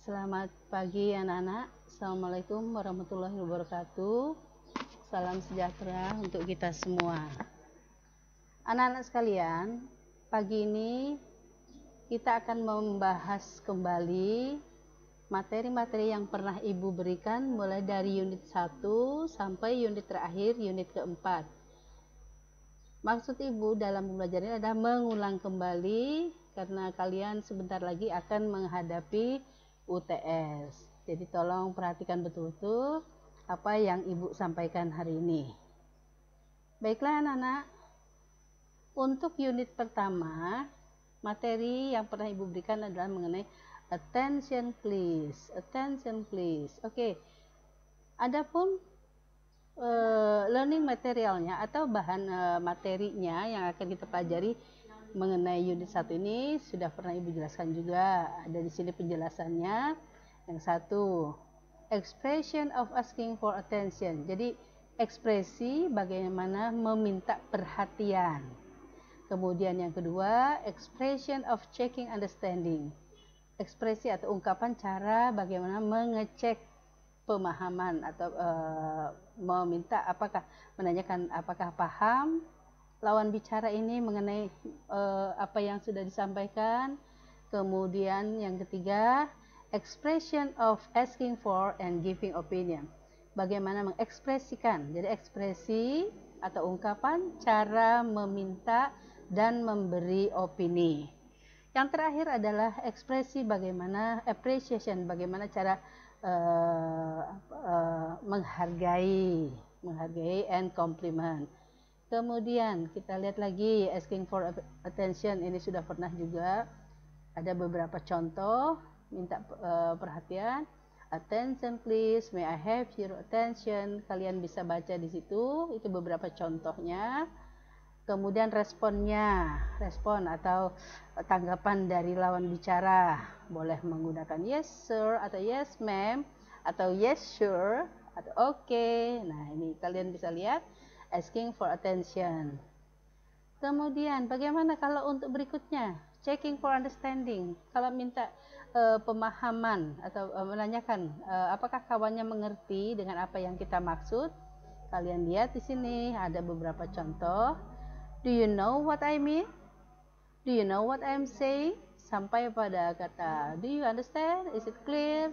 Selamat pagi anak-anak. Assalamualaikum warahmatullahi wabarakatuh. Salam sejahtera untuk kita semua. Anak-anak sekalian, pagi ini kita akan membahas kembali materi-materi yang pernah Ibu berikan mulai dari unit 1 sampai unit terakhir, unit keempat. Maksud Ibu dalam pembelajaran ini adalah mengulang kembali karena kalian sebentar lagi akan menghadapi UTS. Jadi tolong perhatikan betul-betul apa yang Ibu sampaikan hari ini. Baiklah anak-anak, untuk unit pertama, materi yang pernah Ibu berikan adalah mengenai attention please. Attention please. Oke. Adapun learning materialnya atau bahan materinya yang akan kita pelajari mengenai unit 1 ini sudah pernah Ibu jelaskan juga. Ada di sini penjelasannya. Yang satu, expression of asking for attention. Jadi ekspresi bagaimana meminta perhatian. Kemudian yang kedua, expression of checking understanding. Ekspresi atau ungkapan cara bagaimana mengecek pemahaman atau meminta menanyakan apakah paham lawan bicara ini mengenai apa yang sudah disampaikan. Kemudian yang ketiga, expression of asking for and giving opinion. Bagaimana mengekspresikan. Jadi ekspresi atau ungkapan cara meminta dan memberi opini. Yang terakhir adalah ekspresi bagaimana appreciation, bagaimana cara menghargai and compliment. Kemudian kita lihat lagi asking for attention, ini sudah pernah juga ada beberapa contoh minta perhatian. Attention please, may I have your attention. Kalian bisa baca di situ, itu beberapa contohnya. Kemudian responnya, respon atau tanggapan dari lawan bicara, boleh menggunakan yes sir atau yes ma'am atau yes sure atau okay. Nah ini kalian bisa lihat asking for attention. Kemudian bagaimana kalau untuk berikutnya, checking for understanding. Kalau minta pemahaman atau menanyakan apakah kawannya mengerti dengan apa yang kita maksud. Kalian lihat di sini ada beberapa contoh. Do you know what I mean? Do you know what I'm saying? Sampai pada kata do you understand? Is it clear?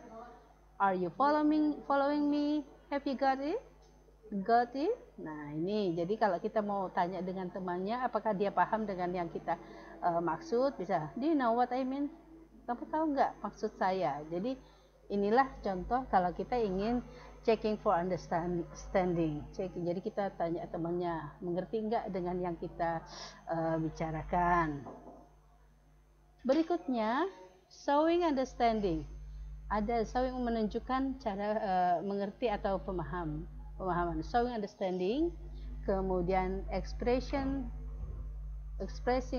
Are you following me? Have you got it? Got it? Nah ini, jadi kalau kita mau tanya dengan temannya apakah dia paham dengan yang kita maksud, bisa, do you know what I mean? Kamu tahu nggak maksud saya? Jadi inilah contoh kalau kita ingin checking for understanding. Jadi kita tanya temannya, mengerti nggak dengan yang kita bicarakan. Berikutnya, showing understanding. Ada showing menunjukkan cara mengerti atau pemahaman, showing understanding. Kemudian expressing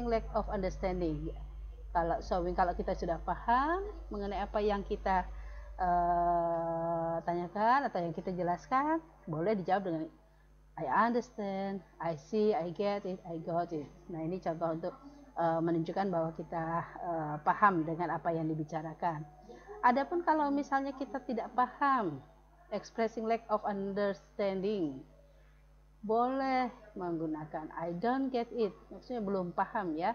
lack of understanding. Kalau showing, kalau kita sudah paham mengenai apa yang kita tanyakan atau yang kita jelaskan, boleh dijawab dengan I understand, I see, I get it, I got it. Nah ini contoh untuk menunjukkan bahwa kita paham dengan apa yang dibicarakan. Adapun kalau misalnya kita tidak paham, expressing lack of understanding, boleh menggunakan I don't get it, maksudnya belum paham ya.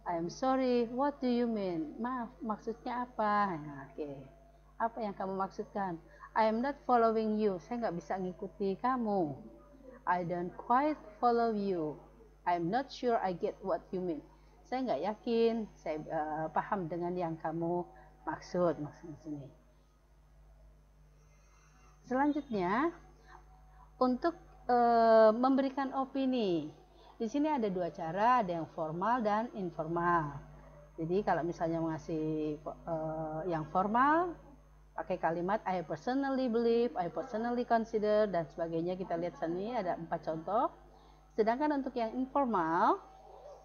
I'm sorry, what do you mean? Maaf, maksudnya apa? Nah, oke. Apa yang kamu maksudkan? I am not following you, saya nggak bisa ngikuti kamu. I don't quite follow you. I'm not sure I get what you mean. Saya nggak yakin, saya paham dengan yang kamu maksud sini. Selanjutnya, untuk memberikan opini. Di sini ada dua cara, ada yang formal dan informal. Jadi kalau misalnya mengasih yang formal, pakai kalimat I personally believe, I personally consider, dan sebagainya. Kita lihat sini ada 4 contoh. Sedangkan untuk yang informal,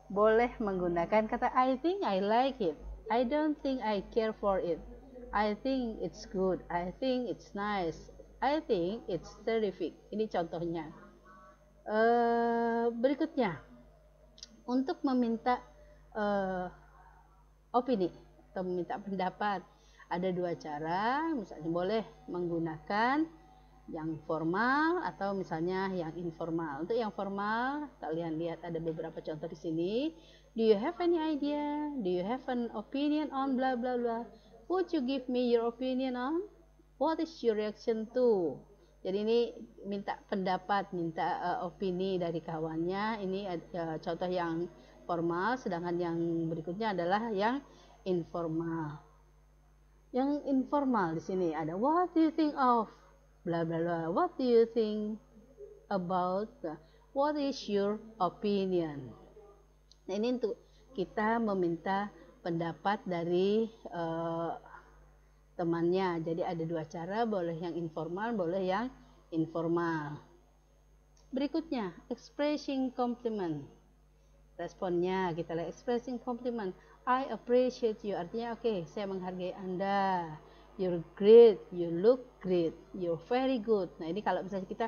boleh menggunakan kata I think I like it, I don't think I care for it, I think it's good, I think it's nice, I think it's terrific. Ini contohnya. Berikutnya, untuk meminta opini atau meminta pendapat, Ada dua cara, misalnya boleh menggunakan yang formal atau misalnya yang informal. Untuk yang formal, kalian lihat ada beberapa contoh di sini. Do you have any idea? Do you have an opinion on blah blah blah? Would you give me your opinion on? What is your reaction to? Jadi ini minta pendapat, minta opini dari kawannya. Ini contoh yang formal, sedangkan yang berikutnya adalah yang informal. Yang informal di sini ada what do you think of bla bla bla, what do you think about, what is your opinion. Nah, ini untuk kita meminta pendapat dari temannya. Jadi ada dua cara, boleh yang informal, boleh yang informal. Berikutnya, expressing compliment. Responnya kita lihat, expressing compliment. I appreciate you, artinya oke, saya menghargai Anda. You're great, you look great, you're very good. Nah, ini kalau misalnya kita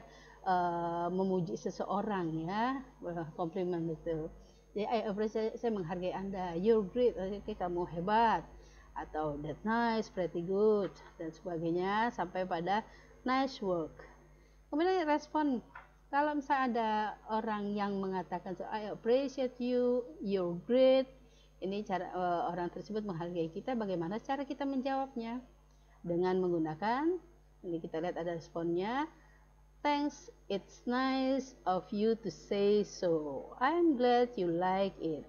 memuji seseorang ya, compliment itu. Jadi I appreciate, saya menghargai Anda. You're great, oke, kamu hebat. Atau that nice, pretty good, dan sebagainya sampai pada nice work. Kemudian respon, kalau misalnya ada orang yang mengatakan I appreciate you, you're great, ini cara orang tersebut menghargai kita, bagaimana cara kita menjawabnya? Dengan menggunakan, ini kita lihat ada responnya, thanks, it's nice of you to say so, I'm glad you like it,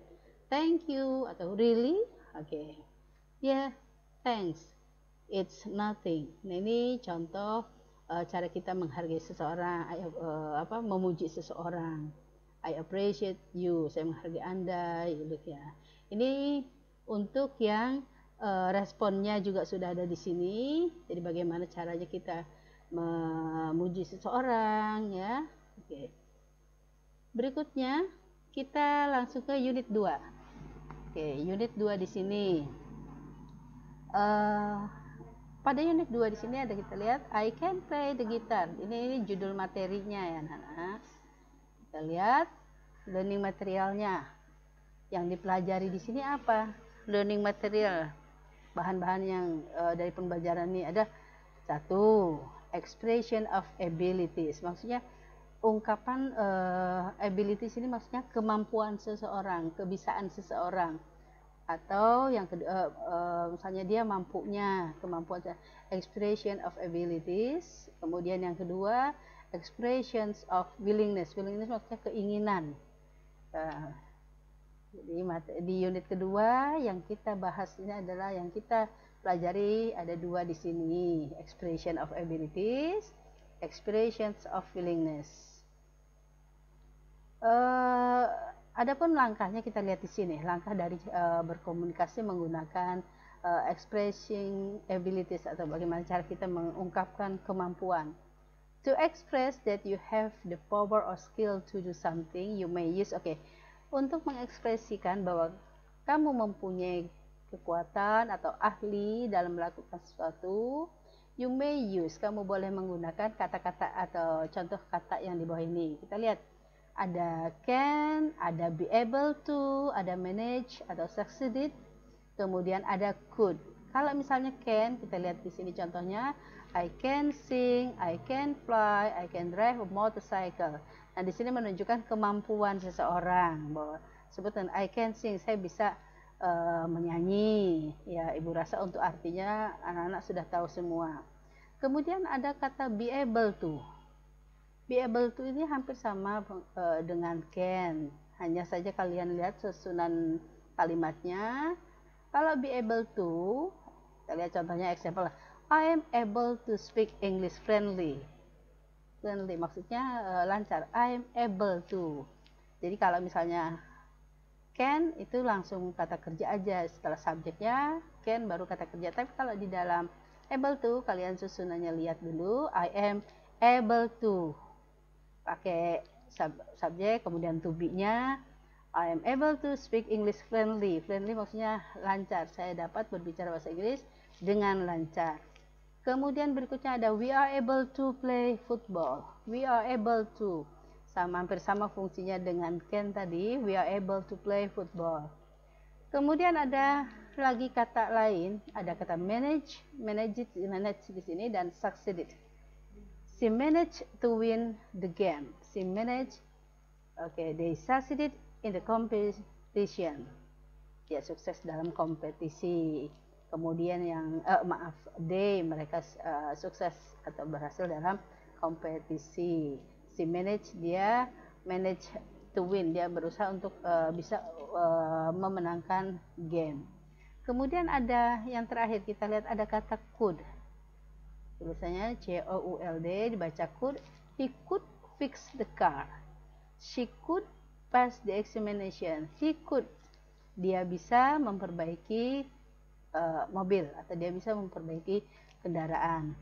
thank you, atau really, oke. Yeah, thanks. It's nothing. Nah, ini contoh cara kita menghargai seseorang, memuji seseorang. I appreciate you. Saya menghargai Anda. Ya. Ini untuk yang responnya juga sudah ada di sini. Jadi bagaimana caranya kita memuji seseorang, ya. Oke. Berikutnya kita langsung ke unit 2. Oke, unit 2 di sini. Pada unit 2 di sini ada kita lihat I can play the guitar. Ini judul materinya ya anak-anak. Kita lihat learning materialnya. Yang dipelajari di sini apa? Learning material. Bahan-bahan yang dari pembelajaran ini ada 1. Expression of abilities. Maksudnya ungkapan abilities ini maksudnya kemampuan seseorang, kebisaan seseorang. Atau yang kedua, misalnya dia mampunya, kemampuan, expression of abilities. Kemudian yang kedua, expressions of willingness. Willingness maksudnya keinginan. Jadi di unit kedua yang kita bahas ini adalah yang kita pelajari ada 2 di sini, expression of abilities, expressions of willingness. Adapun langkahnya kita lihat di sini, langkah dari berkomunikasi menggunakan expressing abilities atau bagaimana cara kita mengungkapkan kemampuan. To express that you have the power or skill to do something, you may use, untuk mengekspresikan bahwa kamu mempunyai kekuatan atau ahli dalam melakukan sesuatu, you may use, kamu boleh menggunakan kata-kata atau contoh kata yang di bawah ini. Kita lihat. Ada can, ada be able to, ada manage atau succeeded, kemudian ada could. Kalau misalnya can, kita lihat di sini contohnya, I can sing, I can fly, I can drive a motorcycle. Nah, di sini menunjukkan kemampuan seseorang. Bahwa sebutan I can sing, saya bisa menyanyi. Ya, Ibu rasa untuk artinya anak-anak sudah tahu semua. Kemudian ada kata be able to. Be able to ini hampir sama dengan can. Hanya saja kalian lihat susunan kalimatnya. Kalau be able to, kita lihat contohnya example. I am able to speak English friendly. Friendly maksudnya lancar. I am able to. Jadi kalau misalnya can itu langsung kata kerja aja. Setelah subjeknya can baru kata kerja. Tapi kalau di dalam able to kalian susunannya lihat dulu. I am able to. Pakai subjek, kemudian to be-nya I am able to speak English friendly. Friendly maksudnya lancar. Saya dapat berbicara bahasa Inggris dengan lancar. Kemudian berikutnya ada we are able to play football. We are able to. Hampir sama fungsinya dengan can tadi. We are able to play football. Kemudian ada lagi kata lain, ada kata manage di sini, dan succeeded. She managed to win the game. She managed, they succeeded in the competition. Dia sukses dalam kompetisi. Kemudian mereka sukses atau berhasil dalam kompetisi. She managed, dia manage to win, dia berusaha untuk bisa memenangkan game. Kemudian ada yang terakhir, kita lihat ada kata could. Tulisannya C-O-U-L-D, dibaca could. He could fix the car. She could pass the examination. He could, dia bisa memperbaiki mobil, atau dia bisa memperbaiki kendaraan.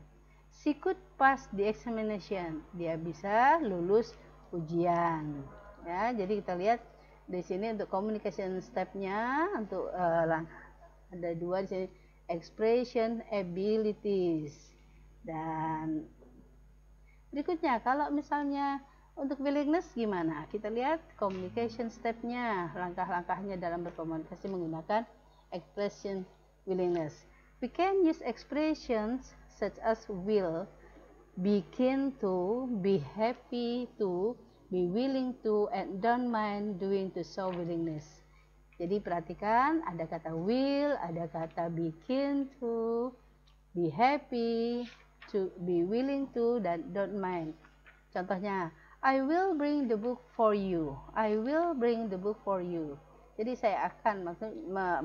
She could pass the examination. Dia bisa lulus ujian. Ya, jadi kita lihat di sini untuk communication step-nya, untuk ada dua di sini, expression abilities. Dan berikutnya, kalau misalnya untuk willingness gimana? Kita lihat communication step-nya, langkah-langkahnya dalam berkomunikasi menggunakan expression willingness. We can use expressions such as will, be keen to, be happy to, be willing to, and don't mind doing to show willingness. Jadi perhatikan, ada kata will, ada kata be keen to, be happy, to be willing to, dan don't mind. Contohnya, I will bring the book for you. I will bring the book for you. Jadi saya akan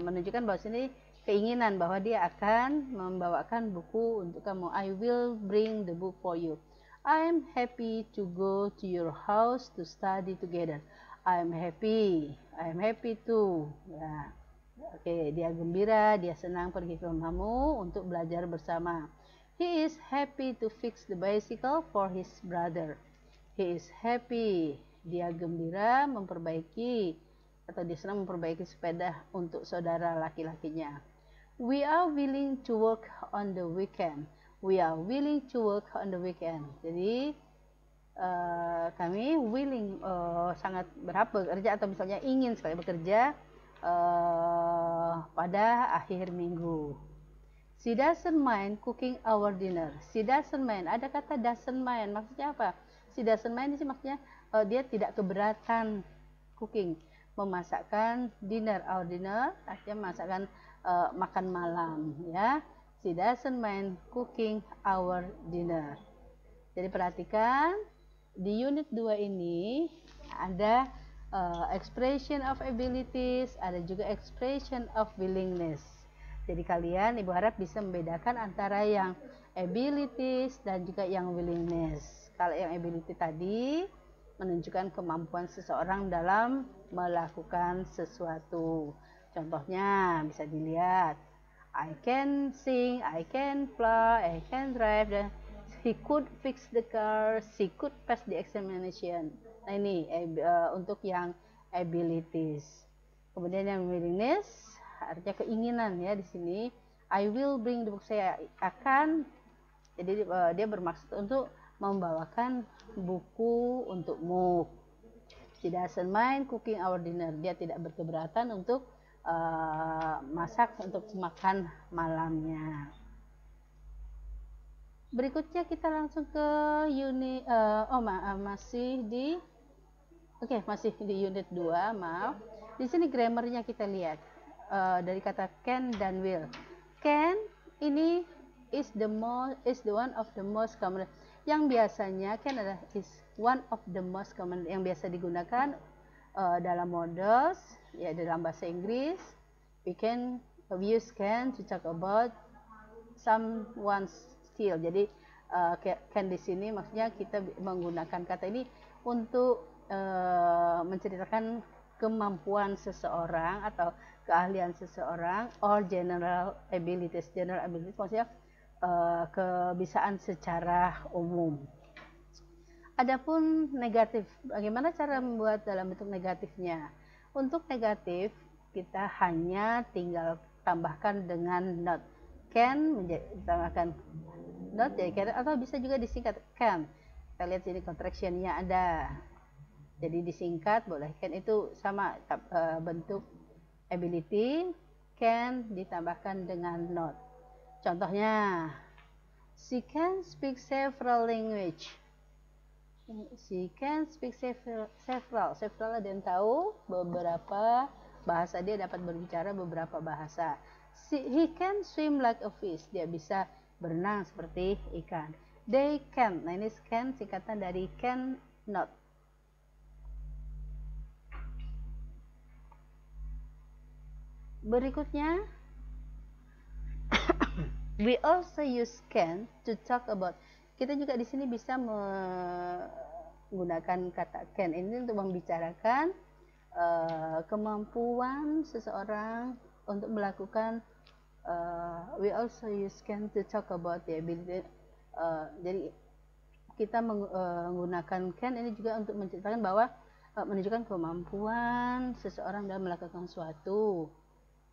menunjukkan bahwa sini keinginan bahwa dia akan membawakan buku untuk kamu. I will bring the book for you. I am happy to go to your house to study together. I am happy to. Ya. Dia gembira, dia senang pergi ke rumahmu untuk belajar bersama. He is happy to fix the bicycle for his brother. He is happy, dia gembira memperbaiki, atau dia senang memperbaiki sepeda untuk saudara laki-lakinya. We are willing to work on the weekend. We are willing to work on the weekend. Jadi kami willing, sangat berhak bekerja, atau misalnya ingin sekali bekerja pada akhir minggu. She doesn't mind cooking our dinner. She doesn't mind, ada kata doesn't mind, maksudnya apa? She doesn't mind ini maksudnya dia tidak keberatan cooking, memasakkan dinner. Our dinner artinya memasakkan makan malam, ya. She doesn't mind cooking our dinner. Jadi perhatikan di unit 2 ini ada expression of abilities, ada juga expression of willingness. Jadi kalian, ibu harap bisa membedakan antara yang abilities dan juga yang willingness. Kalau yang ability tadi menunjukkan kemampuan seseorang dalam melakukan sesuatu. Contohnya bisa dilihat, I can sing, I can fly, I can drive, dan he could fix the car, she could pass the examination. Nah ini untuk yang abilities. Kemudian yang willingness artinya keinginan, ya. Di sini I will bring the book, saya akan, jadi dia bermaksud untuk membawakan buku untukmu. She doesn't mind cooking our dinner, dia tidak berkeberatan untuk masak untuk makan malamnya. Berikutnya kita langsung ke unit masih di unit 2, maaf. Di sini grammarnya kita lihat dari kata can dan will. Can ini is the one of the most common. Yang biasanya can adalah is one of the most common yang biasa digunakan dalam models, ya, dalam bahasa Inggris. We use can to talk about someone's skill. Jadi can di sini maksudnya kita menggunakan kata ini untuk menceritakan kemampuan seseorang atau keahlian seseorang, or general abilities. General abilities maksudnya kebisaan secara umum. Adapun negatif, bagaimana cara membuat dalam bentuk negatifnya? Untuk negatif kita hanya tinggal tambahkan dengan not. Can ditambahkan not jadi can, atau bisa juga disingkat can. Kita lihat sini contraction-nya ada. Jadi disingkat boleh. Can itu sama bentuk ability, can ditambahkan dengan not. Contohnya, she can speak several language. She can speak several. Ada yang tahu beberapa bahasa, dia dapat berbicara beberapa bahasa. He can swim like a fish. Dia bisa berenang seperti ikan. They can. Nah, ini can singkatan dari can not. Berikutnya, we also use can to talk about. Kita juga di sini bisa menggunakan kata can ini untuk membicarakan kemampuan seseorang untuk melakukan. We also use can to talk about the ability. Jadi kita menggunakan can ini juga untuk menceritakan bahwa menunjukkan kemampuan seseorang dalam melakukan suatu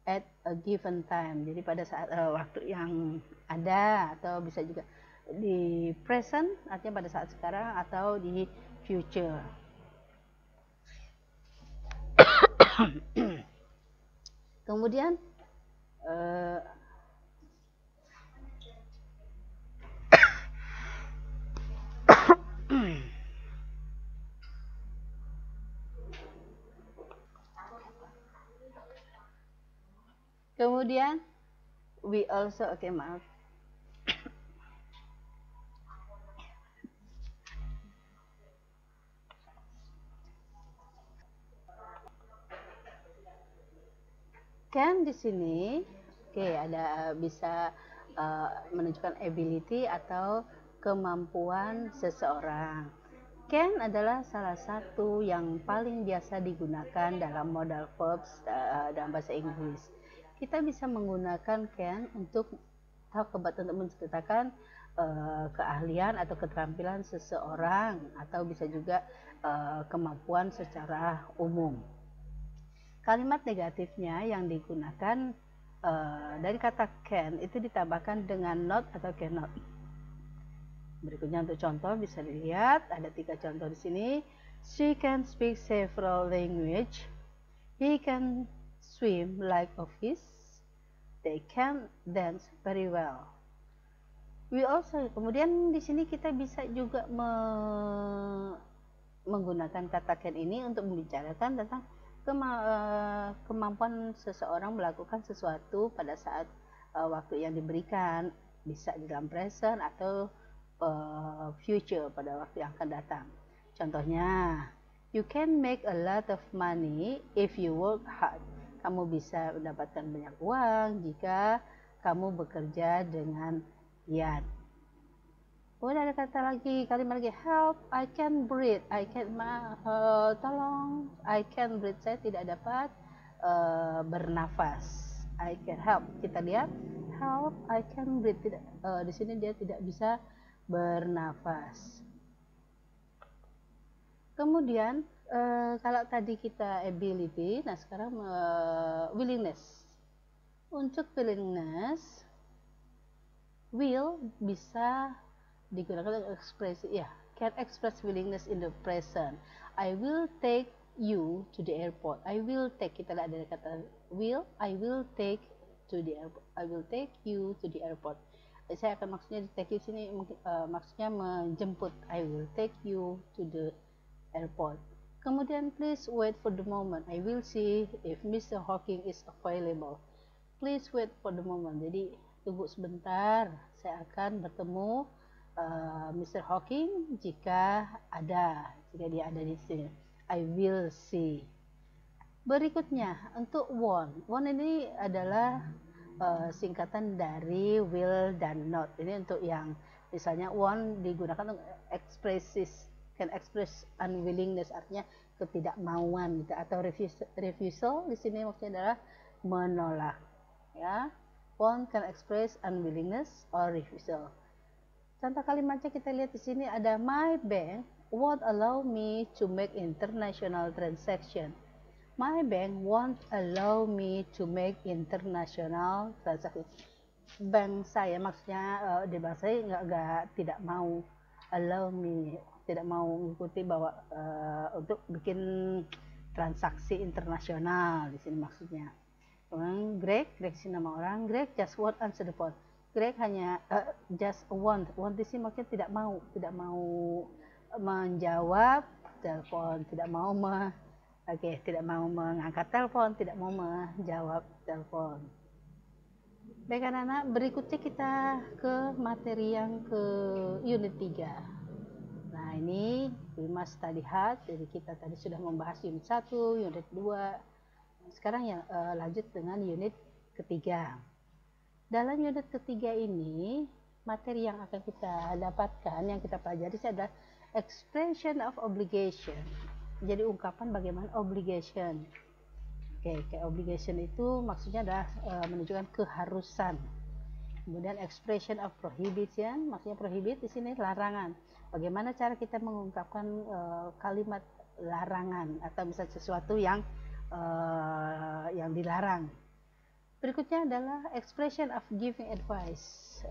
at a given time. Jadi pada saat waktu yang ada, atau bisa juga di present, artinya pada saat sekarang, atau di future. Kemudian kemudian we also, maaf. Can di sini, ada bisa menunjukkan ability atau kemampuan seseorang. Can adalah salah satu yang paling biasa digunakan dalam modal verbs dalam bahasa Inggris. Kita bisa menggunakan can untuk talk about, untuk menceritakan keahlian atau keterampilan seseorang, atau bisa juga kemampuan secara umum. Kalimat negatifnya yang digunakan dari kata can itu ditambahkan dengan not atau cannot. Berikutnya untuk contoh bisa dilihat, ada 3 contoh di sini. She can speak several language. He can swim like a fish. They can dance very well. We also, kemudian di sini kita bisa juga menggunakan kata can ini untuk membicarakan tentang kemampuan seseorang melakukan sesuatu pada saat waktu yang diberikan, bisa di dalam present atau future, pada waktu yang akan datang. Contohnya, you can make a lot of money if you work hard. Kamu bisa mendapatkan banyak uang jika kamu bekerja dengan giat. Kemudian ada kata lagi, kalimat lagi, help, I can breathe, tolong, I can breathe, saya tidak dapat bernafas. I can help, kita lihat, help, I can breathe, tidak, di sini dia tidak bisa bernafas. Kemudian kalau tadi kita ability, nah sekarang willingness. Untuk willingness, will bisa digunakan untuk ekspresi, can express willingness in the present. I will take you to the airport. I will take, kita lihat dari kata will, I will take to the airport. I will take you to the airport. Saya akan maksudnya take you sini maksudnya menjemput. I will take you to the airport. Kemudian please wait for the moment. I will see if Mr. Hawking is available. Please wait for the moment. Jadi tunggu sebentar. Saya akan bertemu Mr. Hawking jika dia ada di sini. I will see. Berikutnya untuk want. Want ini adalah singkatan dari will dan not. Ini untuk yang misalnya want digunakan untuk can express unwillingness, artinya ketidakmauan gitu, atau refusal di sini maksudnya adalah menolak, ya. Want can express unwillingness or refusal. Contoh kalimatnya kita lihat di sini ada my bank won't allow me to make international transaction. My bank won't allow me to make international transaction. Bank saya, maksudnya di bank saya tidak mau allow me, tidak mau mengikuti bahwa untuk bikin transaksi internasional di sini maksudnya. Greg sih nama orang. Greg just won't answer the phone. Greg hanya just want di sini maksudnya tidak mau menjawab telepon, tidak mau mengangkat telepon, tidak mau menjawab telepon. Baik anak-anak, berikutnya kita ke materi yang ke unit 3. Nah, ini we must study hard. Jadi kita tadi sudah membahas unit 1, unit 2. Sekarang yang lanjut dengan unit ketiga. Dalam unit ketiga ini, materi yang akan kita dapatkan, yang kita pelajari adalah expression of obligation. Jadi ungkapan bagaimana obligation. Kayak obligation itu maksudnya adalah menunjukkan keharusan. Kemudian expression of prohibition, maksudnya prohibit di sini larangan. Bagaimana cara kita mengungkapkan kalimat larangan atau misalnya sesuatu yang dilarang. Berikutnya adalah expression of giving advice,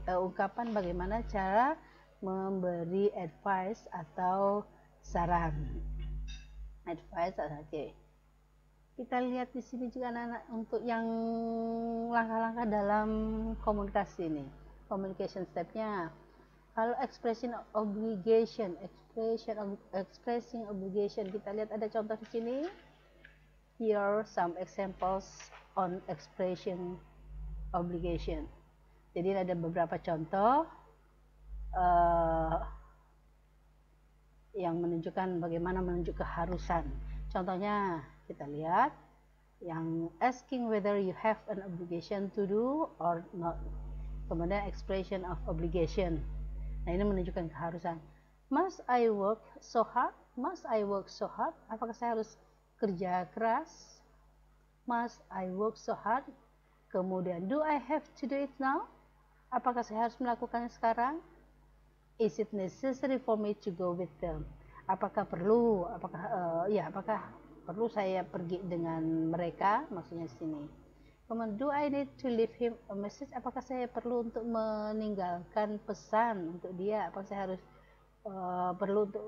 ungkapan bagaimana cara memberi advice atau saran. Advice, oke. Kita lihat di sini juga anak-anak untuk yang langkah-langkah dalam komunikasi ini, communication stepnya. Kalau expression obligation, expressing obligation, kita lihat ada contoh di sini. Here are some examples on expression obligation. Jadi ada beberapa contoh yang menunjukkan bagaimana menunjuk keharusan. Contohnya kita lihat yang asking whether you have an obligation to do or not. Kemudian expression of obligation. Nah, ini menunjukkan keharusan. Must I work so hard? Must I work so hard? Apakah saya harus kerja keras? Must I work so hard? Kemudian, do I have to do it now? Apakah saya harus melakukannya sekarang? Is it necessary for me to go with them? Apakah perlu? Apakah perlu saya pergi dengan mereka? Maksudnya sini. Kemudian, do I need to leave him a message? Apakah saya perlu untuk meninggalkan pesan untuk dia? Apakah saya harus perlu untuk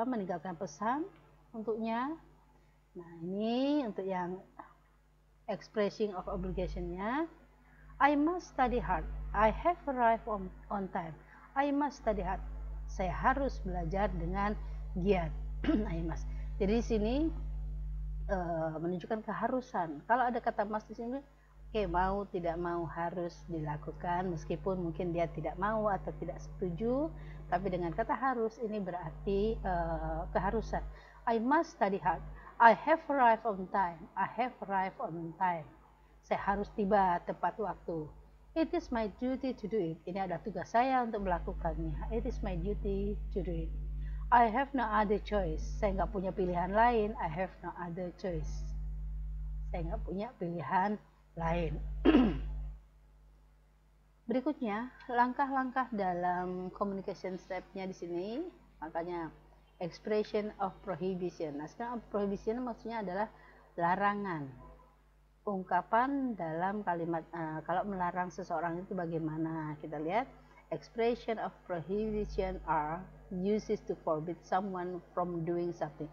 meninggalkan pesan untuknya? Nah, ini untuk yang expressing of obligation-nya. I must study hard. I have arrived on time. I must study hard. Saya harus belajar dengan giat. I must. Jadi di sini menunjukkan keharusan. Kalau ada kata must di sini, mau tidak mau harus dilakukan, meskipun mungkin dia tidak mau atau tidak setuju, tapi dengan kata harus ini berarti keharusan. I must study hard. I have arrived on time. I have arrived on time. Saya harus tiba tepat waktu. It is my duty to do it. Ini adalah tugas saya untuk melakukannya. It is my duty to do it. I have no other choice. Saya nggak punya pilihan lain. I have no other choice. Saya nggak punya pilihan lain. Berikutnya, langkah-langkah dalam communication step-nya di sini. Makanya expression of prohibition. Nah, sekarang prohibition maksudnya adalah larangan. Ungkapan dalam kalimat kalau melarang seseorang itu bagaimana? Kita lihat expression of prohibition are uses to forbid someone from doing something.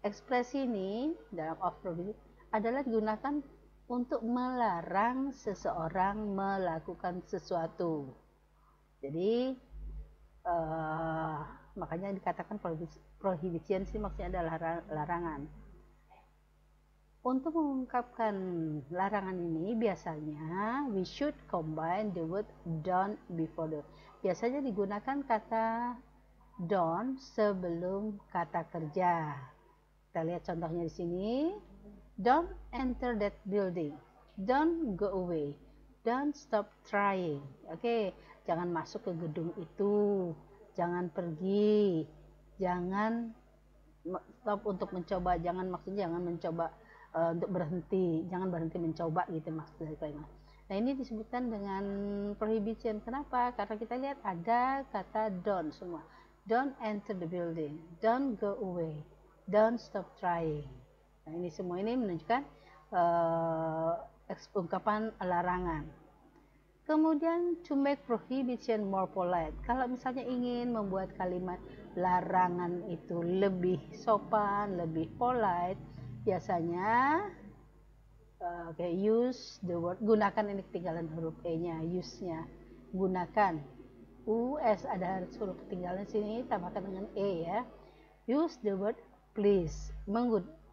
Ekspresi ini dalam of prohibition adalah digunakan untuk melarang seseorang melakukan sesuatu. Jadi makanya dikatakan prohibition sih maksudnya adalah larangan. Untuk mengungkapkan larangan ini biasanya we should combine the word don't before the. Biasanya digunakan kata don't sebelum kata kerja. Kita lihat contohnya di sini. Don't enter that building. Don't go away. Don't stop trying. Oke, jangan masuk ke gedung itu. Jangan pergi. Jangan stop untuk mencoba. Jangan mencoba untuk berhenti. Jangan berhenti mencoba gitu maksudnya. Nah, ini disebutkan dengan prohibition. Kenapa? Karena kita lihat ada kata don't semua. Don't enter the building. Don't go away. Don't stop trying. Nah, ini semua ini menunjukkan ungkapan larangan. Kemudian to make prohibition more polite. Kalau misalnya ingin membuat kalimat larangan itu lebih sopan, lebih polite, biasanya Oke, use the word, gunakan, ini ketinggalan huruf E-nya, use-nya, gunakan. US ada huruf ketinggalan sini, tambahkan dengan E ya. Use the word please,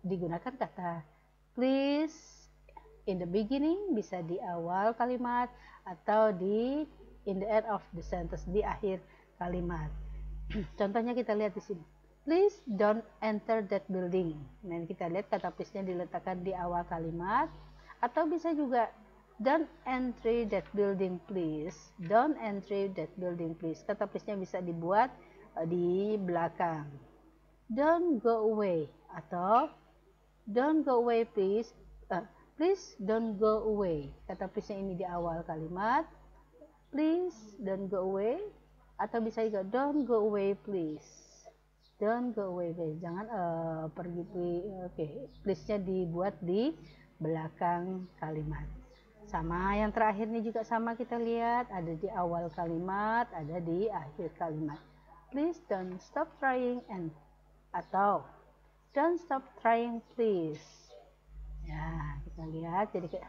digunakan kata please in the beginning, bisa di awal kalimat atau di in the end of the sentence, di akhir kalimat. Contohnya kita lihat di sini. Please don't enter that building. Nah, kita lihat kata please-nya diletakkan di awal kalimat, atau bisa juga don't enter that building please. Don't enter that building please. Kata please-nya bisa dibuat di belakang. Don't go away, atau don't go away please. Please don't go away. Kata please-nya ini di awal kalimat. Please don't go away, atau bisa juga don't go away please. Don't go away please. Jangan pergi please. Oke, please-nya dibuat di belakang kalimat. Sama yang terakhir ini juga sama, kita lihat ada di awal kalimat, ada di akhir kalimat. Please don't stop trying, atau don't stop trying please. Ya, kita lihat. Jadi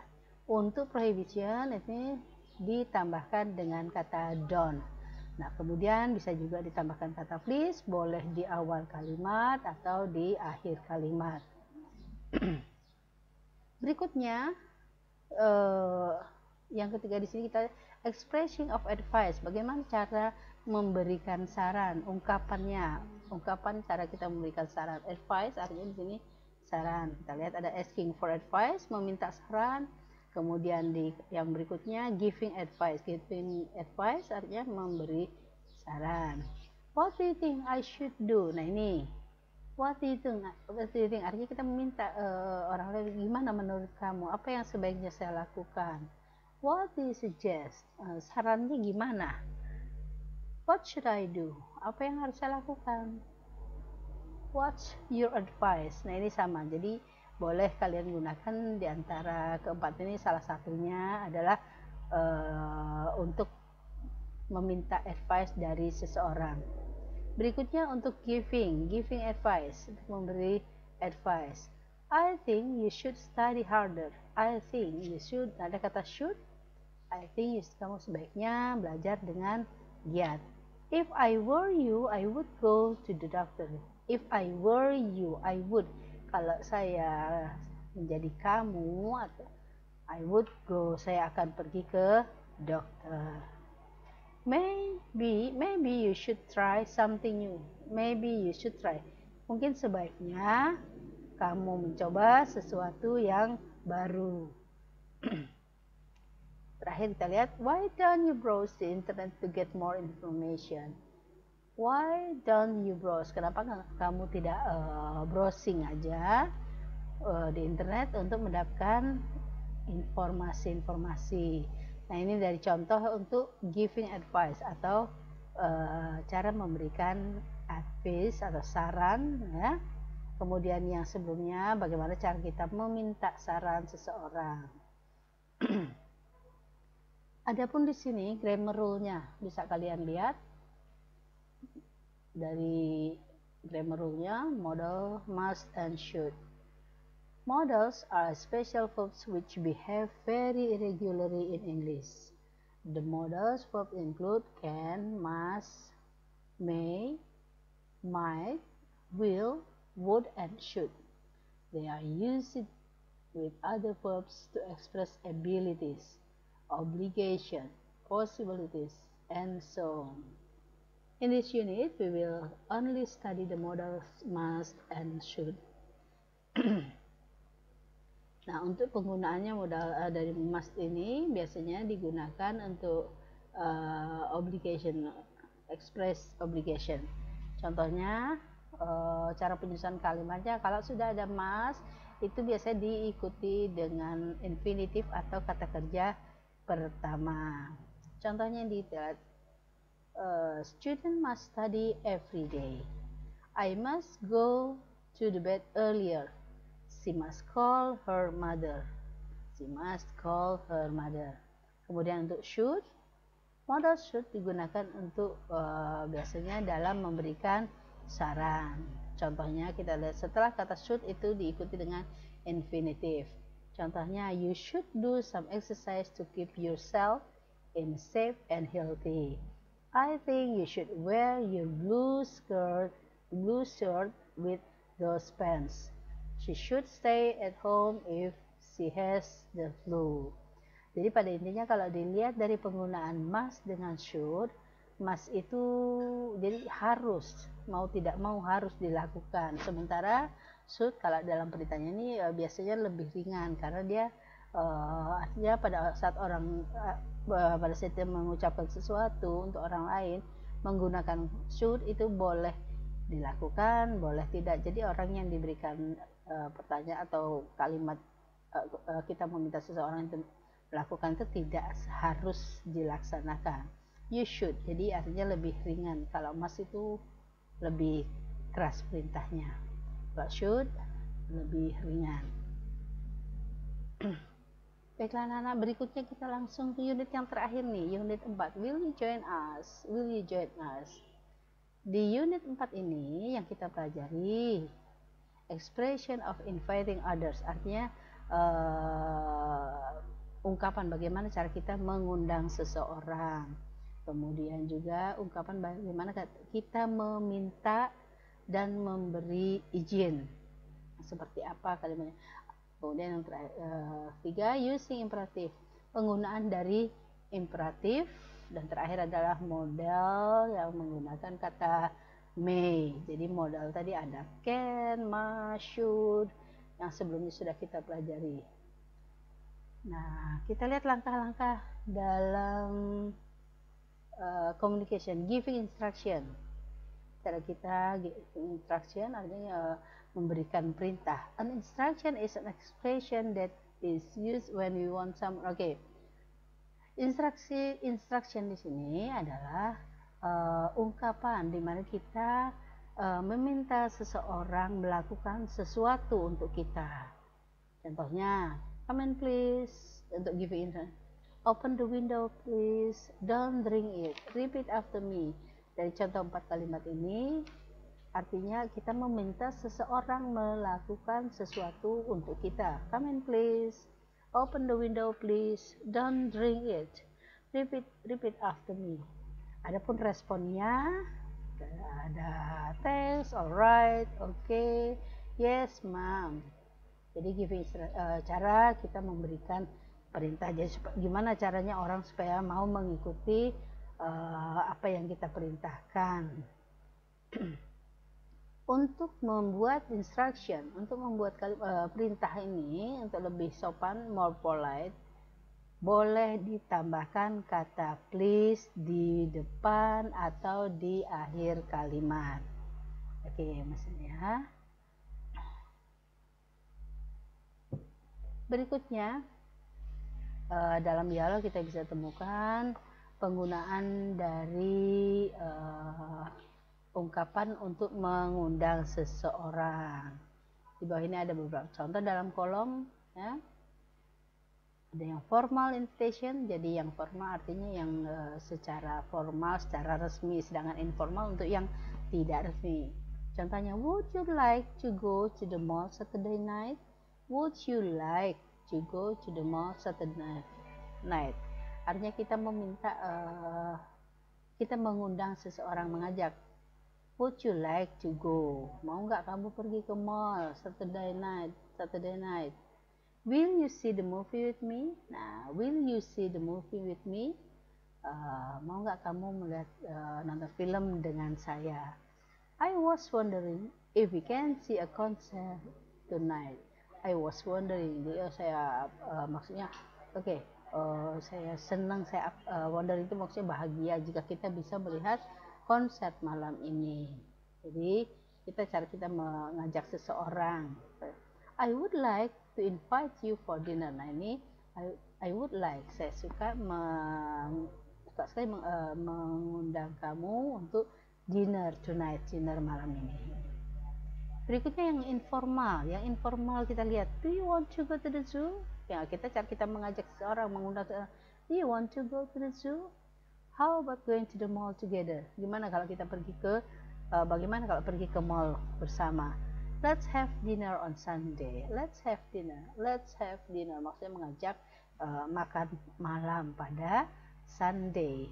untuk prohibition ini ditambahkan dengan kata don't. Nah, kemudian bisa juga ditambahkan kata please, boleh di awal kalimat atau di akhir kalimat. Berikutnya, yang ketiga di sini kita expressing of advice. Bagaimana cara memberikan saran, ungkapannya, ungkapan cara kita memberikan saran. Advice artinya di sini saran. Kita lihat ada asking for advice, meminta saran. Kemudian di yang berikutnya giving advice. Giving advice artinya memberi saran. What do you think I should do? Nah, ini what do you think? Artinya kita meminta orang lain, gimana menurut kamu? Apa yang sebaiknya saya lakukan? What do you suggest? Sarannya gimana? What should I do? Apa yang harus saya lakukan? What's your advice? Nah, ini sama. Jadi boleh kalian gunakan di antara keempat ini, salah satunya adalah untuk meminta advice dari seseorang. Berikutnya untuk giving advice, untuk memberi advice. I think you should study harder. I think you should, ada kata should. I think kamu sebaiknya belajar dengan giat. If I were you, I would go to the doctor. If I were you, I would. Kalau saya menjadi kamu, atau I would go, saya akan pergi ke dokter. Maybe you should try something new. Maybe you should try. Mungkin sebaiknya kamu mencoba sesuatu yang baru. Terakhir kita lihat, why don't you browse the internet to get more information? Why don't you browse? Kenapa kamu tidak browsing aja di internet untuk mendapatkan informasi-informasi? Nah, ini dari contoh untuk giving advice, atau cara memberikan advice atau saran ya. Kemudian yang sebelumnya, bagaimana cara kita meminta saran seseorang. Adapun di sini grammar rule-nya bisa kalian lihat. Dari grammar rule-nya, modal, must, and should. Modals are special verbs which behave very irregularly in English. The modals verbs include can, must, may, might, will, would, and should. They are used with other verbs to express abilities, obligation, possibilities, and so on. In this unit, we will only study the modals must and should. Nah, untuk penggunaannya modal dari must ini biasanya digunakan untuk obligation, express obligation. Contohnya, cara penyusunan kalimatnya, kalau sudah ada must, itu biasanya diikuti dengan infinitif atau kata kerja pertama. Contohnya di student must study every day. I must go to the bed earlier. She must call her mother. She must call her mother. Kemudian untuk should, modal should digunakan untuk biasanya dalam memberikan saran. Contohnya kita lihat, setelah kata should itu diikuti dengan infinitif. Contohnya, you should do some exercise to keep yourself in shape and healthy. I think you should wear your blue shirt with those pants. She should stay at home if she has the flu. Jadi pada intinya kalau dilihat dari penggunaan must dengan should, must itu jadi harus, mau tidak mau harus dilakukan. Sementara should kalau dalam perintahnya ini biasanya lebih ringan karena dia artinya pada saat dia mengucapkan sesuatu untuk orang lain menggunakan should itu boleh dilakukan, boleh tidak. Jadi orang yang diberikan pertanyaan atau kalimat kita meminta seseorang itu melakukan itu tidak harus dilaksanakan. You should, jadi artinya lebih ringan. Kalau must itu lebih keras perintahnya. Kalau should lebih ringan. Baiklah anak-anak, berikutnya kita langsung ke unit yang terakhir nih, unit 4. Will you join us? Will you join us? Di unit 4 ini yang kita pelajari expression of inviting others, artinya ungkapan bagaimana cara kita mengundang seseorang. Kemudian juga ungkapan bagaimana kita meminta dan memberi izin. Seperti apa kalimatnya. Kemudian yang ketiga, using imperative, penggunaan dari imperatif. Dan terakhir adalah modal yang menggunakan kata may. Jadi modal tadi ada can, must, should, yang sebelumnya sudah kita pelajari. Nah, kita lihat langkah-langkah dalam communication, giving instruction. Cara kita giving instruction artinya memberikan perintah. An instruction is an expression that is used when we want some. Oke. Instruction di sini adalah ungkapan di mana kita meminta seseorang melakukan sesuatu untuk kita. Contohnya, come in please, untuk giving instruction. Open the window please, don't drink it, repeat after me. Dari contoh 4 kalimat ini artinya kita meminta seseorang melakukan sesuatu untuk kita. Come in please, open the window please, don't drink it, repeat after me. Adapun responnya ada thanks, alright, okay, yes ma'am. Jadi giving cara kita memberikan perintah. Jadi gimana caranya orang supaya mau mengikuti apa yang kita perintahkan. Untuk membuat instruction, untuk membuat perintah ini untuk lebih sopan, more polite, boleh ditambahkan kata please di depan atau di akhir kalimat. Oke, maksudnya. Berikutnya, dalam dialog kita bisa temukan penggunaan dari ungkapan untuk mengundang seseorang. Di bawah ini ada beberapa contoh dalam kolom, ya. Ada yang formal invitation, jadi yang formal artinya yang secara formal, secara resmi, sedangkan informal untuk yang tidak resmi. Contohnya, would you like to go to the mall Saturday night? Would you like to go to the mall Saturday night? Artinya kita meminta, kita mengundang seseorang, mengajak. Would you like to go? Mau nggak kamu pergi ke mall Saturday night? Will you see the movie with me? Nah, will you see the movie with me? Mau nggak kamu melihat nonton film dengan saya? I was wondering if we can see a concert tonight. I was wondering, jadi saya maksudnya, oke, saya senang, saya wondering itu maksudnya bahagia jika kita bisa melihat konser malam ini. Jadi cara kita mengajak seseorang. I would like to invite you for dinner. Nah ini I would like, saya suka sekali mengundang kamu untuk dinner tonight, dinner malam ini. Berikutnya yang informal. Yang informal kita lihat, do you want to go to the zoo? Ya, cara kita mengajak seseorang, mengundang seseorang, do you want to go to the zoo? How about going to the mall together? Gimana kalau kita pergi ke bagaimana kalau pergi ke mall bersama? Let's have dinner on Sunday. Let's have dinner. Let's have dinner. Maksudnya mengajak makan malam pada Sunday.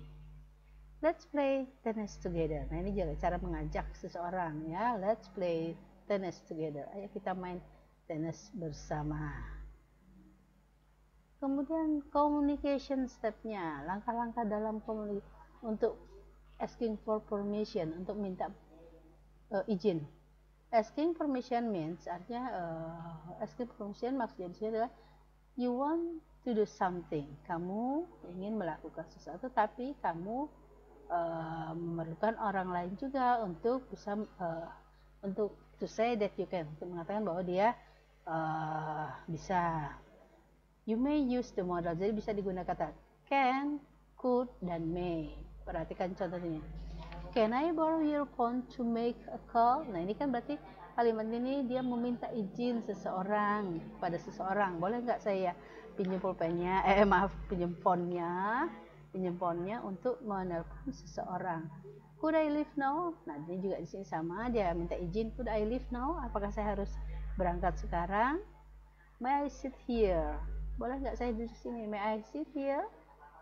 Let's play tennis together. Nah, ini juga cara mengajak seseorang ya. Let's play tennis together. Ayo kita main tenis bersama. Kemudian communication stepnya, langkah-langkah dalam komunikasi untuk asking for permission, untuk minta izin. Asking permission means artinya asking permission maksudnya adalah you want to do something. Kamu ingin melakukan sesuatu, tapi kamu memerlukan orang lain juga untuk bisa untuk to say that you can, untuk mengatakan bahwa dia bisa. You may use the modal, jadi bisa digunakan kata can, could, dan may. Perhatikan contohnya. Can I borrow your phone to make a call? Nah, ini kan berarti kalimat ini dia meminta izin seseorang pada seseorang. Boleh nggak saya pinjam pulpennya? Pinjam phone-nya untuk menelpon seseorang. Could I leave now? Nah, ini juga di sini sama, dia minta izin. Could I leave now? Apakah saya harus berangkat sekarang? May I sit here? Boleh nggak saya duduk sini? May I sit here?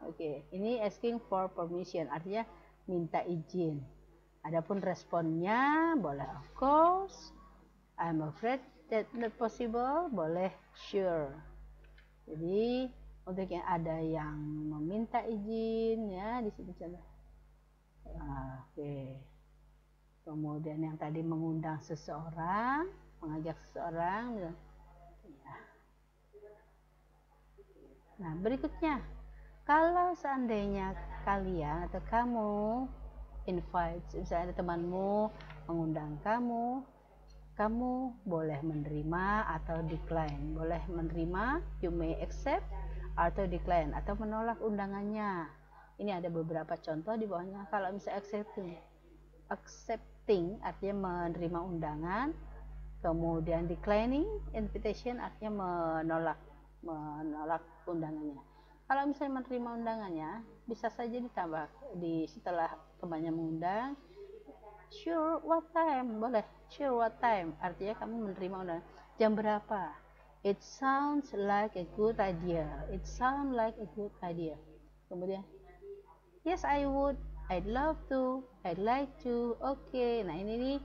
Oke, ini asking for permission, artinya minta izin. Adapun responnya boleh of course, I'm afraid that not possible, boleh sure. Jadi untuk yang ada yang meminta izin ya di sini contoh. Oke. Kemudian yang tadi mengundang seseorang, mengajak seseorang. Ya. Nah, berikutnya, kalau seandainya kalian atau kamu invite, misalnya ada temanmu mengundang kamu, kamu boleh menerima atau decline. Boleh menerima, you may accept, atau decline, atau menolak undangannya. Ini ada beberapa contoh di bawahnya. Kalau misalnya accepting artinya menerima undangan, kemudian declining invitation artinya menolak undangannya. Kalau misalnya menerima undangannya, bisa saja ditambah setelah temannya mengundang, sure what time, boleh sure what time, artinya kamu menerima undangan jam berapa. It sounds like a good idea. It sounds like a good idea. Kemudian yes I would, I'd love to, I'd like to. Oke. Nah, ini nih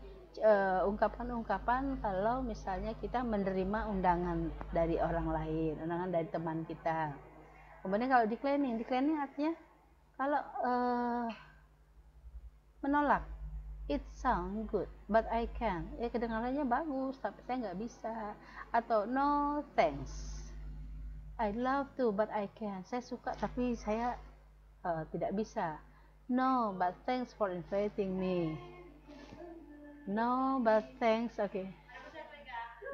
ungkapan-ungkapan kalau misalnya kita menerima undangan dari orang lain, undangan dari teman kita. Kemudian kalau declining artinya kalau menolak. It sound good, but I can't. Ya, kedengarannya bagus, tapi saya nggak bisa. Atau no thanks, I love to, but I can't. Saya suka, tapi saya tidak bisa. No, but thanks for inviting me. No, but thanks. Okay.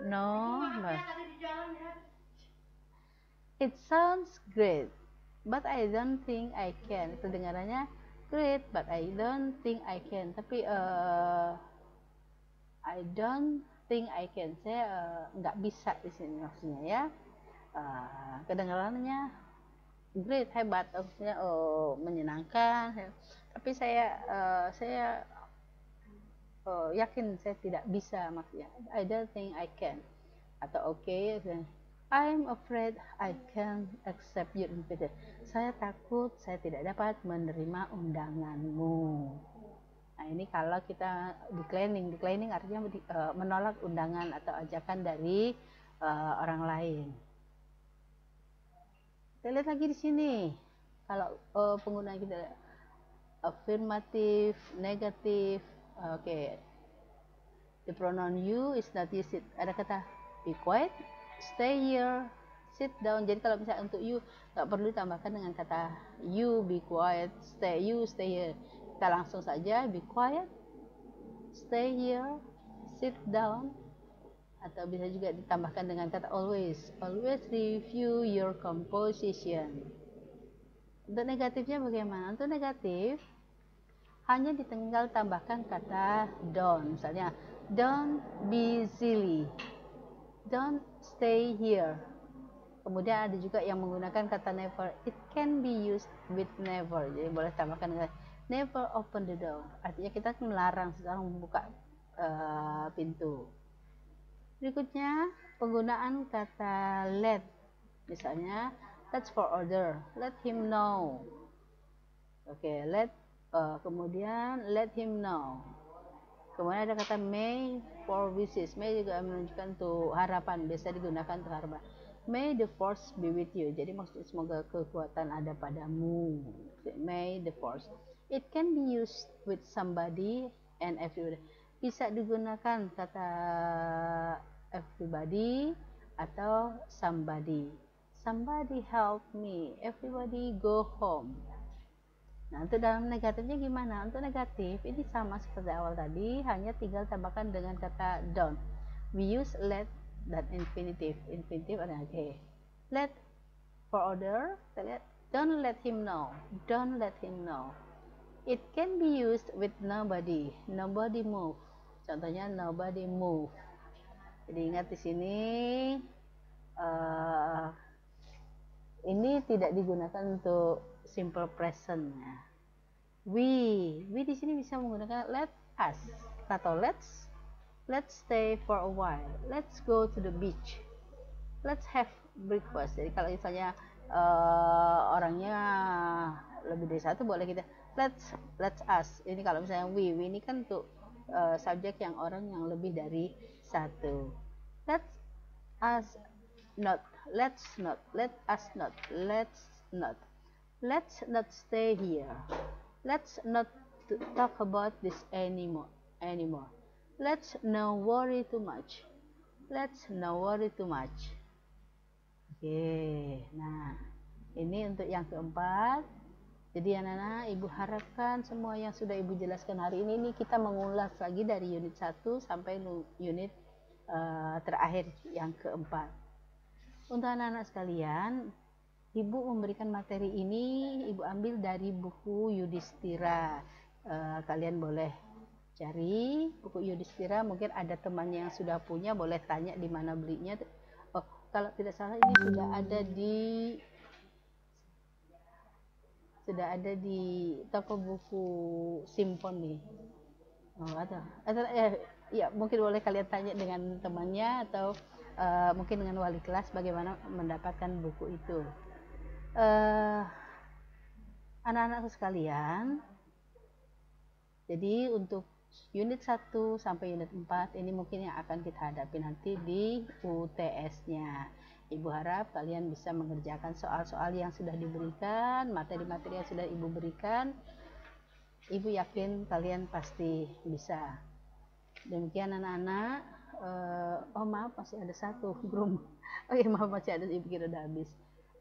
No, but it sounds great, but I don't think I can. Kedengarannya great, but I don't think I can. Tapi I don't think I can. Saya nggak bisa di sini maksudnya ya. Kedengarannya great, hebat, maksudnya menyenangkan. Tapi saya yakin saya tidak bisa maksudnya. I don't think I can. Atau okay, I'm afraid I can't accept your invitation. Saya takut saya tidak dapat menerima undanganmu. Nah, ini kalau kita declining artinya menolak undangan atau ajakan dari orang lain. Kita lihat lagi di sini. Kalau penggunaan kita affirmative, negative, oke. The pronoun you is not used. Ada kata be quiet, stay here, sit down. Jadi kalau misalnya untuk you nggak perlu ditambahkan dengan kata you be quiet, stay here. Kita langsung saja be quiet, stay here, sit down. Atau bisa juga ditambahkan dengan kata always review your composition. Untuk negatifnya bagaimana? Untuk negatif hanya ditinggal tambahkan kata don't. Misalnya don't be silly, don't stay here. Kemudian ada juga yang menggunakan kata never. It can be used with never. Jadi boleh tambahkan dengan never open the door. Artinya kita melarang seseorang membuka pintu. Berikutnya, penggunaan kata let. Misalnya, let's for order, let him know. Oke, kemudian let him know. Kemudian ada kata may for wishes. May juga menunjukkan tuh harapan, biasa digunakan untuk harapan. May the force be with you. Jadi maksudnya semoga kekuatan ada padamu. May the force. It can be used with somebody and everybody. Bisa digunakan kata everybody atau somebody. Somebody help me. Everybody go home. Nah, untuk dalam negatifnya gimana? Untuk negatif, ini sama seperti awal tadi, hanya tinggal tambahkan dengan kata don't. We use let dan infinitive. Infinitive ada okay. Let for order, don't let him know. Don't let him know. It can be used with nobody. Nobody move. Contohnya nobody move. Jadi ingat di sini ini tidak digunakan untuk simple present. We di sini bisa menggunakan let us atau let's stay for a while, let's go to the beach, let's have breakfast. Jadi kalau misalnya orangnya lebih dari satu boleh kita let's us. Ini kalau misalnya we ini kan untuk subjek yang orang yang lebih dari satu. Let's not let us not stay here, let's not talk about this anymore, let's not worry too much. Oke, nah ini untuk yang keempat. Jadi anak-anak, ibu harapkan semua yang sudah ibu jelaskan hari ini kita mengulas lagi dari unit 1 sampai unit terakhir yang keempat. Untuk anak-anak sekalian, ibu memberikan materi ini, ibu ambil dari buku Yudhistira. Kalian boleh cari buku Yudhistira, mungkin ada temannya yang sudah punya, boleh tanya di mana belinya. Oh, kalau tidak salah ini sudah ada di toko buku Simpon nih. Oh, ya mungkin boleh kalian tanya dengan temannya atau mungkin dengan wali kelas bagaimana mendapatkan buku itu. Anak-anak sekalian, jadi untuk unit 1 sampai unit 4 ini mungkin yang akan kita hadapi nanti di UTS-nya. Ibu harap kalian bisa mengerjakan soal-soal yang sudah diberikan, materi-materi yang sudah ibu berikan. Ibu yakin kalian pasti bisa. Demikian anak-anak. Maaf, masih ada satu belum. Maaf, masih ada, ibu kira udah habis.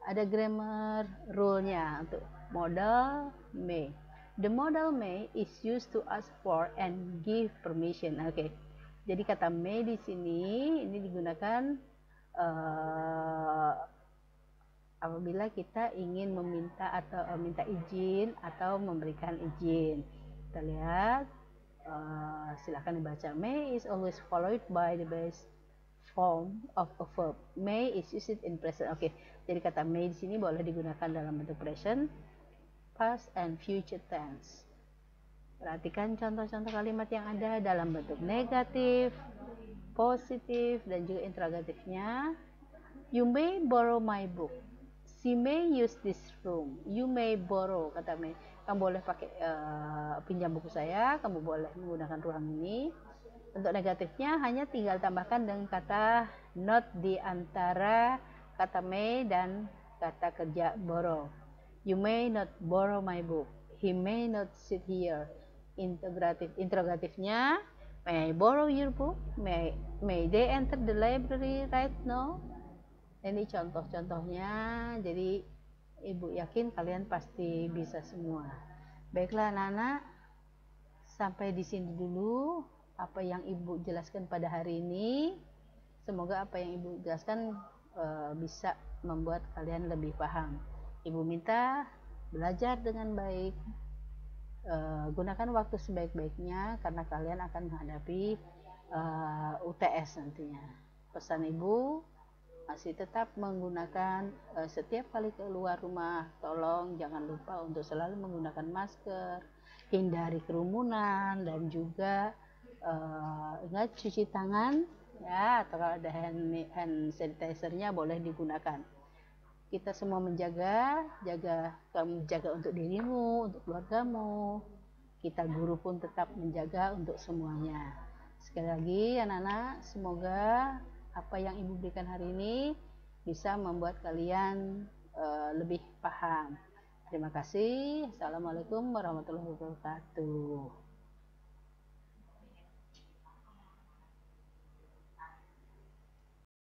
Ada grammar rule-nya untuk modal may. The modal may is used to ask for and give permission. Oke. Jadi kata may di sini ini digunakan apabila kita ingin meminta atau minta izin atau memberikan izin. Kita lihat, silakan dibaca. May is always followed by the base form of a verb. May is used in present. Oke, jadi kata may di sini boleh digunakan dalam bentuk present, past, and future tense. Perhatikan contoh-contoh kalimat yang ada dalam bentuk negatif, positif, dan juga interrogatifnya. You may borrow my book. She may use this room. You may borrow, kata May. Kamu boleh pakai pinjam buku saya. Kamu boleh menggunakan ruang ini. Untuk negatifnya hanya tinggal tambahkan dengan kata not di antara kata may dan kata kerja borrow. You may not borrow my book. He may not sit here. Interrogatifnya, may I borrow your book? May they enter the library right now? Ini contoh-contohnya. Jadi ibu yakin kalian pasti bisa semua. Baiklah anak-anak, sampai di sini dulu apa yang ibu jelaskan pada hari ini. Semoga apa yang ibu jelaskan bisa membuat kalian lebih paham. Ibu minta belajar dengan baik, gunakan waktu sebaik-baiknya karena kalian akan menghadapi UTS nantinya. Pesan ibu, masih tetap menggunakan setiap kali keluar rumah, tolong jangan lupa untuk selalu menggunakan masker, hindari kerumunan, dan juga ingat cuci tangan ya, atau kalau ada hand sanitizer-nya boleh digunakan. Kita semua jaga untuk dirimu, untuk keluargamu. Kita guru pun tetap menjaga untuk semuanya. Sekali lagi anak-anak, semoga apa yang Ibu berikan hari ini bisa membuat kalian lebih paham. Terima kasih. Assalamualaikum warahmatullahi wabarakatuh.